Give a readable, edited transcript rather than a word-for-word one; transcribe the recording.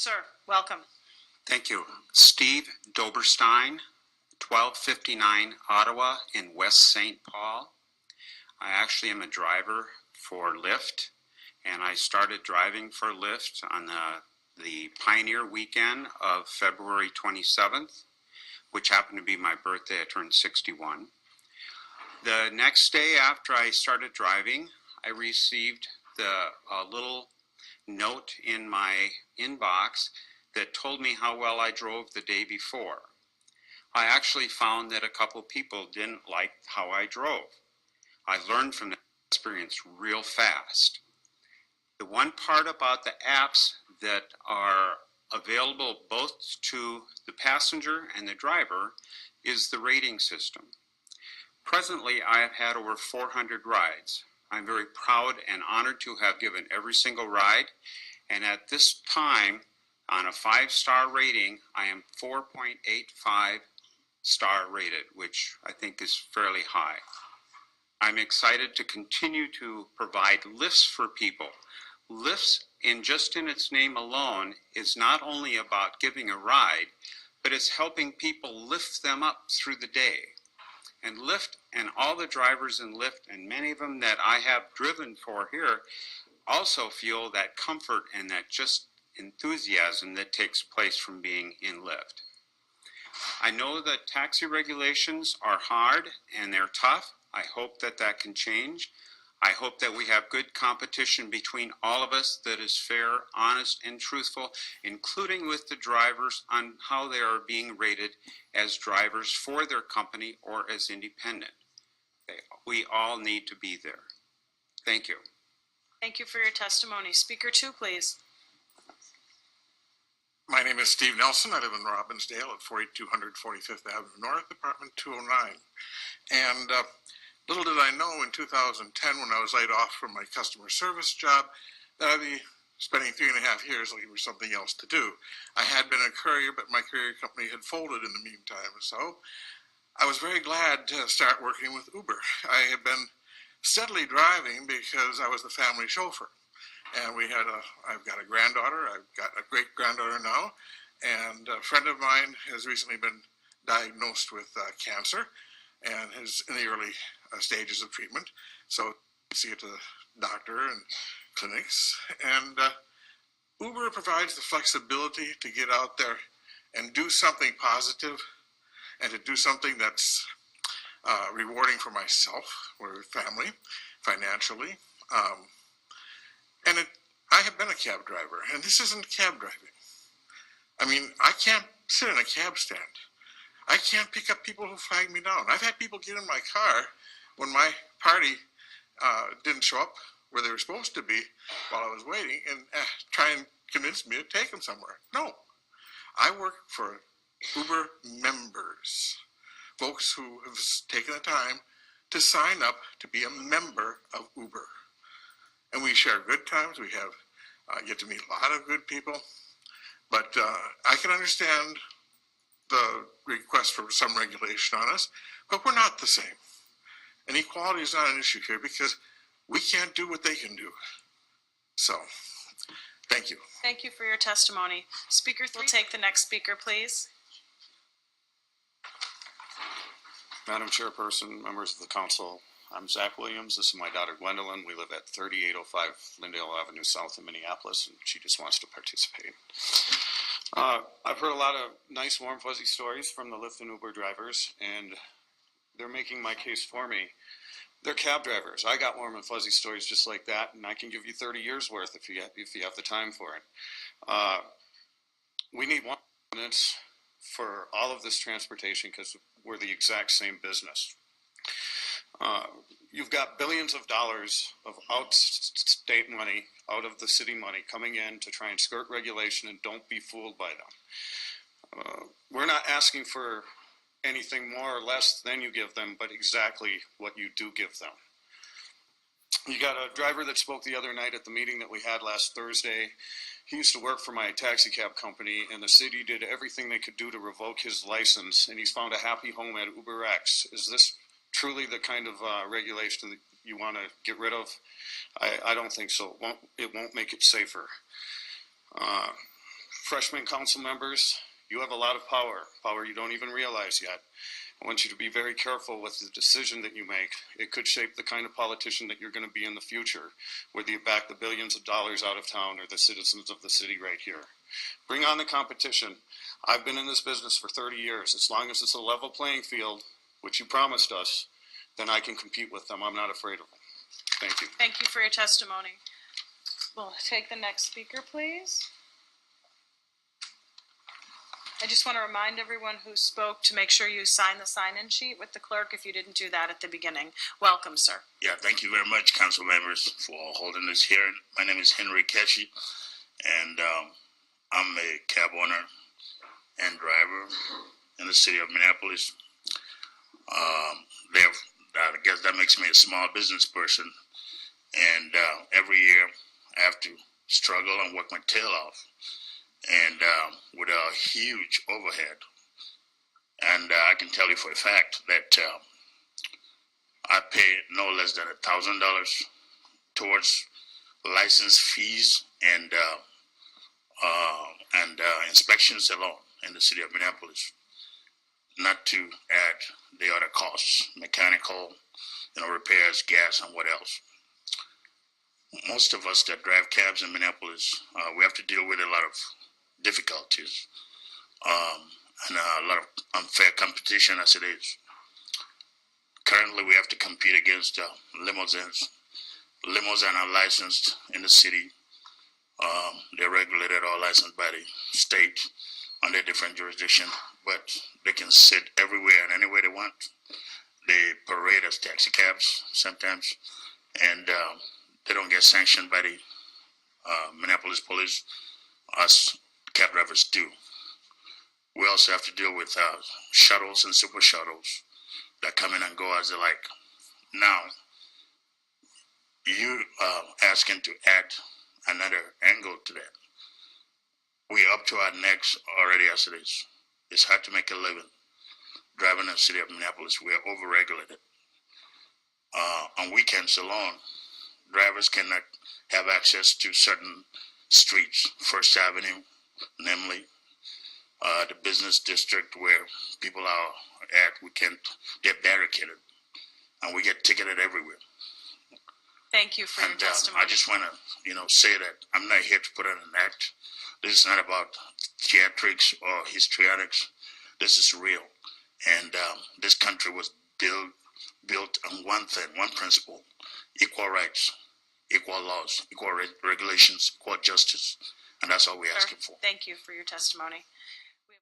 Sir, welcome. Thank you. Steve Doberstein, 1259 Ottawa in West St. Paul. I actually am a driver for Lyft, and I started driving for Lyft on the Pioneer weekend of February 27th, which happened to be my birthday. I turned 61. The next day after I started driving, I received a little note in my inbox that told me how well I drove the day before. I actually found that a couple people didn't like how I drove. I learned from that experience real fast. The one part about the apps that are available both to the passenger and the driver is the rating system. Presently, I have had over 400 rides. I'm very proud and honored to have given every single ride, and at this time, on a 5-star rating, I am 4.85 star rated, which I think is fairly high. I'm excited to continue to provide lifts for people. Lifts, just in its name alone, is not only about giving a ride, but it's helping people lift them up through the day. And Lyft and all the drivers in Lyft, and many of them that I have driven for here, also feel that comfort and that just enthusiasm that takes place from being in Lyft. I know that taxi regulations are hard and they're tough. I hope that that can change. I hope that we have good competition between all of us that is fair, honest, and truthful, including with the drivers on how they are being rated as drivers for their company or as independent. We all need to be there. Thank you. Thank you for your testimony. Speaker 2, please. My name is Steve Nelson. I live in Robbinsdale at 4200 45th Avenue North, apartment 209. And little did I know in 2010, when I was laid off from my customer service job, that I'd be spending 3.5 years looking for something else to do. I had been a courier, but my courier company had folded in the meantime. So I was very glad to start working with Uber. I had been steadily driving because I was the family chauffeur. And I've got a granddaughter, I've got a great granddaughter now, and a friend of mine has recently been diagnosed with cancer and is in the early stages of treatment. So see it to the doctor and clinics. And Uber provides the flexibility to get out there and do something positive and to do something that's rewarding for myself or family, financially. I have been a cab driver, and this isn't cab driving. I mean, I can't sit in a cab stand. I can't pick up people who flag me down. I've had people get in my car when my party didn't show up where they were supposed to be while I was waiting and try and convince me to take them somewhere. No. I work for Uber members, folks who have taken the time to sign up to be a member of Uber. And we share good times. We get to meet a lot of good people. But I can understand the request for some regulation on us, but we're not the same. And equality is not an issue here because we can't do what they can do. So, thank you. Thank you for your testimony. Speaker 3, will take the next speaker, please. Madam Chairperson, members of the council, I'm Zach Williams. This is my daughter Gwendolyn. We live at 3805 Lindale Avenue South in Minneapolis, and she just wants to participate. I've heard a lot of nice, warm, fuzzy stories from the Lyft and Uber drivers, and they're making my case for me. They're cab drivers. I got warm and fuzzy stories just like that, and I can give you 30 years worth if you have the time for it. We need one ordinance for all of this transportation because we're the exact same business. You've got billions of dollars of out-state money, out of the city money, coming in to try and skirt regulation, and don't be fooled by them. We're not asking for anything more or less than you give them, but exactly what you do give them. You got a driver that spoke the other night at the meeting that we had last Thursday. He used to work for my taxi cab company, and the city did everything they could do to revoke his license, and he's found a happy home at UberX. Is this truly the kind of regulation that you want to get rid of? I don't think so. It won't make it safer. freshman council members, you have a lot of power you don't even realize yet. I want you to be very careful with the decision that you make. It could shape the kind of politician that you're going to be in the future, whether you back the billions of dollars out of town or the citizens of the city right here. Bring on the competition. I've been in this business for 30 years. As long as it's a level playing field, which you promised us, then I can compete with them. I'm not afraid of them. Thank you. Thank you for your testimony. We'll take the next speaker, please. I just want to remind everyone who spoke to make sure you sign the sign-in sheet with the clerk if you didn't do that at the beginning. Welcome, sir. Yeah, thank you very much, council members, for holding this hearing. My name is Henry Keshi, and I'm a cab owner and driver in the city of Minneapolis. I guess that makes me a small business person, and every year I have to struggle and work my tail off, and with a huge overhead. And I can tell you for a fact that I pay no less than $1,000 towards license fees and inspections alone in the city of Minneapolis, not to add the other costs, mechanical, repairs, gas, and what else. Most of us that drive cabs in Minneapolis, we have to deal with a lot of difficulties and a lot of unfair competition as it is. Currently, we have to compete against limousines. Limos are not licensed in the city. They're regulated or licensed by the state under different jurisdiction, but they can sit everywhere and anywhere they want. They parade as taxi cabs sometimes, and they don't get sanctioned by the Minneapolis police. Us cab drivers do. We also have to deal with shuttles and super shuttles that come in and go as they like. Now, you asking to add another angle to that. We're up to our necks already as it is. It's hard to make a living driving in the city of Minneapolis. We are overregulated. On weekends alone, drivers cannot have access to certain streets. First Avenue, namely, the business district where people are at, we can't get barricaded, and we get ticketed everywhere. Thank you for your testimony. I just want to, say that I'm not here to put on an act. This is not about theatrics or histrionics. This is real. And this country was built on one thing, one principle: equal rights, equal laws, equal regulations, equal justice. And that's all we're asking for. Thank you for your testimony.